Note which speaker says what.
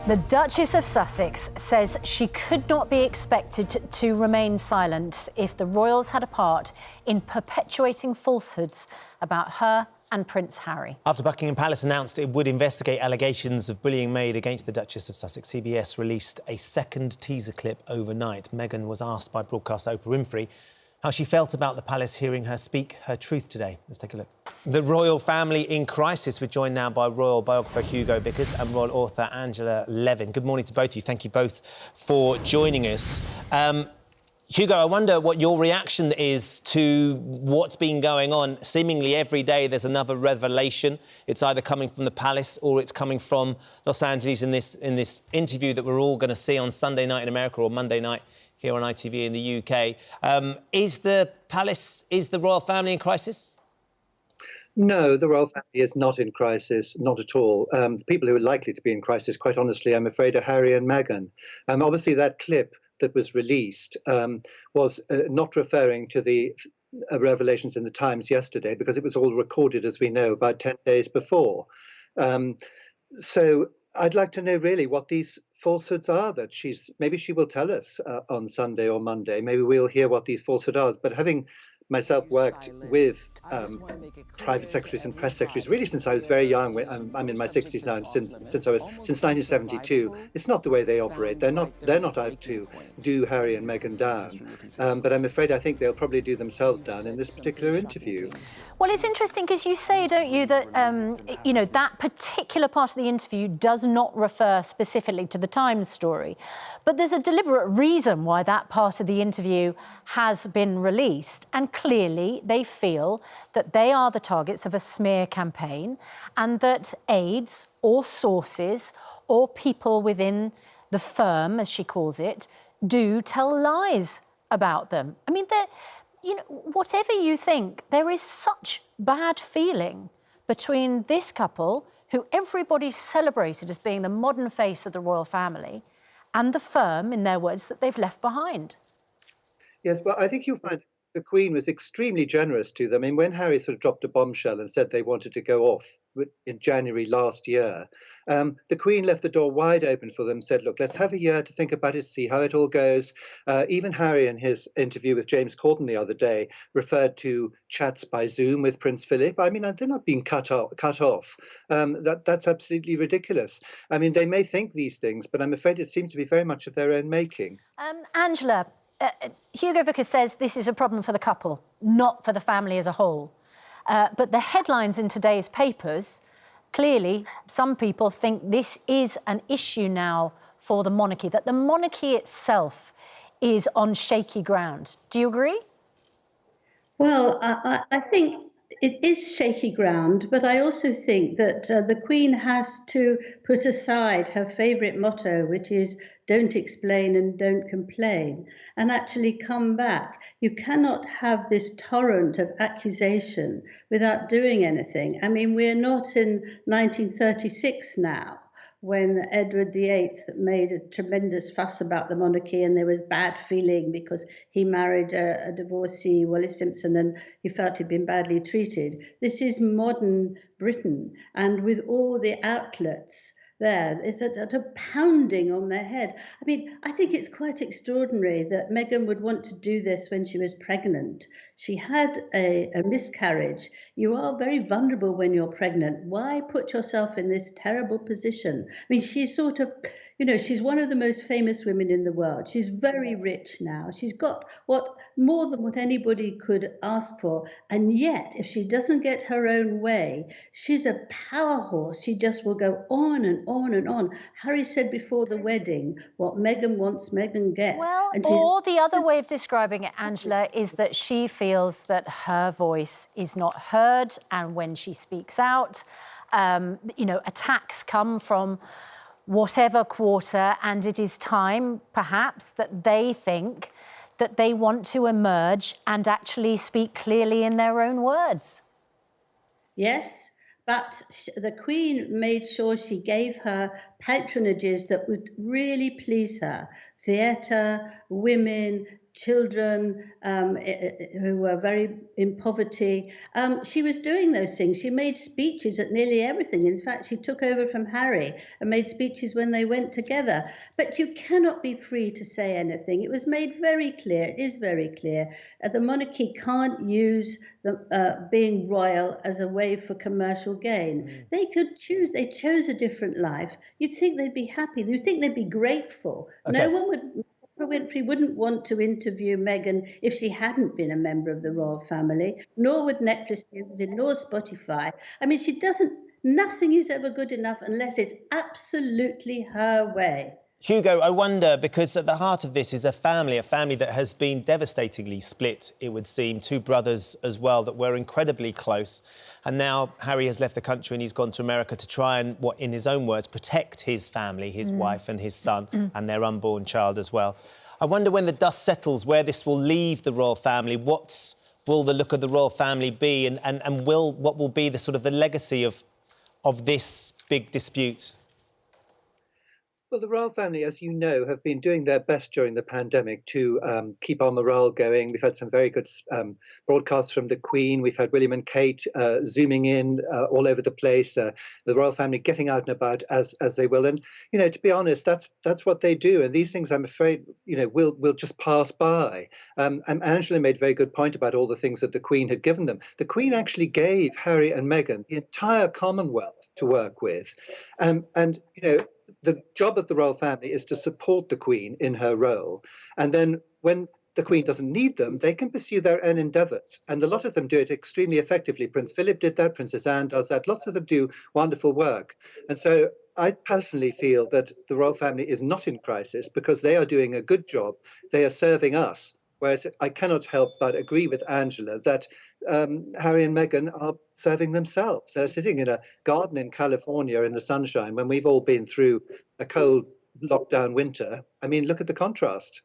Speaker 1: The Duchess of Sussex says she could not be expected to remain silent if the royals had a part in perpetuating falsehoods about her and Prince Harry.
Speaker 2: After Buckingham Palace announced it would investigate allegations of bullying made against the Duchess of Sussex, CBS released a second teaser clip overnight. Meghan was asked by broadcaster Oprah Winfrey how she felt about the palace hearing her speak her truth today. Let's take a look. The royal family in crisis. We're joined now by royal biographer Hugo Vickers and royal author Angela Levin. Good morning to both of you. Thank you both for joining us. Hugo, I wonder what your reaction is to what's been going on. Seemingly every day there's another revelation. It's either coming from the palace or it's coming from Los Angeles in this interview that we're all going to see on Sunday night in America or Monday night here on ITV in the UK. Is the royal family in crisis?
Speaker 3: No, the royal family is not in crisis, not at all. The people who are likely to be in crisis, quite honestly, I'm afraid, are Harry and Meghan. Obviously, that clip that was released was not referring to the revelations in the Times yesterday, because it was all recorded, as we know, about 10 days before. So I'd like to know really what these falsehoods are that maybe she will tell us on Sunday or Monday. Maybe we'll hear what these falsehoods are. But having myself worked with private secretaries and press secretaries really since I was very young. I'm in my 60s now, and since 1972. It's not the way they operate. They're not out to do Harry and Meghan down. But I'm afraid I think they'll probably do themselves down in this particular interview.
Speaker 1: Well, it's interesting because you say, don't you, that that particular part of the interview does not refer specifically to the Times story, but there's a deliberate reason why that part of the interview has been released, and clearly they feel that they are the targets of a smear campaign and that aides or sources or people within the firm, as she calls it, do tell lies about them. I mean, whatever you think, there is such bad feeling between this couple, who everybody celebrated as being the modern face of the royal family, and the firm, in their words, that they've left behind.
Speaker 3: Yes, well, I think you'll find the Queen was extremely generous to them. I mean, when Harry sort of dropped a bombshell and said they wanted to go off in January last year, the Queen left the door wide open for them, said, look, let's have a year to think about it, see how it all goes. Even Harry, in his interview with James Corden the other day, referred to chats by Zoom with Prince Philip. I mean, they're not being cut off. That's absolutely ridiculous. I mean, they may think these things, but I'm afraid it seems to be very much of their own making.
Speaker 1: Angela, Hugo Vickers says this is a problem for the couple, not for the family as a whole. But the headlines in today's papers, clearly, some people think this is an issue now for the monarchy, that the monarchy itself is on shaky ground. Do you agree?
Speaker 4: Well, I think it is shaky ground, but I also think that the Queen has to put aside her favourite motto, which is don't explain and don't complain, and actually come back. You cannot have this torrent of accusation without doing anything. I mean, we're not in 1936 now, when Edward VIII made a tremendous fuss about the monarchy and there was bad feeling because he married a divorcee, Wallis Simpson, and he felt he'd been badly treated. This is modern Britain, and with all the outlets there, it's a pounding on their head. I mean, I think it's quite extraordinary that Meghan would want to do this when she was pregnant. She had a miscarriage. You are very vulnerable when you're pregnant. Why put yourself in this terrible position? I mean, she's sort of, she's one of the most famous women in the world. She's very rich now. She's got more than what anybody could ask for. And yet, if she doesn't get her own way, she's a power horse. She just will go on and on and on. Harry said before the wedding, what Meghan wants, Meghan gets.
Speaker 1: Well, or the other way of describing it, Angela, is that she feels that her voice is not heard, and when she speaks out, attacks come from whatever quarter, and it is time, perhaps, that they think that they want to emerge and actually speak clearly in their own words.
Speaker 4: Yes, but the Queen made sure she gave her patronages that would really please her. Theatre, women, children who were very in poverty. She was doing those things. She made speeches at nearly everything. In fact, she took over from Harry and made speeches when they went together. But you cannot be free to say anything. It was made very clear, it is very clear, the monarchy can't use being royal as a way for commercial gain. They could choose, they chose a different life. You'd think they'd be happy, you'd think they'd be grateful.
Speaker 2: Okay.
Speaker 4: No one would... Oprah Winfrey wouldn't want to interview Meghan if she hadn't been a member of the royal family, nor would Netflix, nor Spotify. I mean, she doesn't, nothing is ever good enough unless it's absolutely her way.
Speaker 2: Hugo, I wonder, because at the heart of this is a family that has been devastatingly split, it would seem, two brothers as well that were incredibly close. And now Harry has left the country and he's gone to America to try and, what in his own words, protect his family, his wife and his son and their unborn child as well. I wonder when the dust settles where this will leave the royal family. What will the look of the royal family be, and what will be the sort of the legacy of this big dispute?
Speaker 3: Well, the royal family, as you know, have been doing their best during the pandemic to keep our morale going. We've had some very good broadcasts from the Queen. We've had William and Kate zooming in all over the place. The royal family getting out and about as they will. And, you know, to be honest, that's what they do. And these things, I'm afraid, you know, will just pass by. And Angela made a very good point about all the things that the Queen had given them. The Queen actually gave Harry and Meghan the entire Commonwealth to work with. And you know, the job of the royal family is to support the Queen in her role. And then when the Queen doesn't need them, they can pursue their own endeavours. And a lot of them do it extremely effectively. Prince Philip did that, Princess Anne does that. Lots of them do wonderful work. And so I personally feel that the royal family is not in crisis because they are doing a good job. They are serving us. Whereas I cannot help but agree with Angela that Harry and Meghan are serving themselves. They're sitting in a garden in California in the sunshine when we've all been through a cold lockdown winter. I mean, look at the contrast.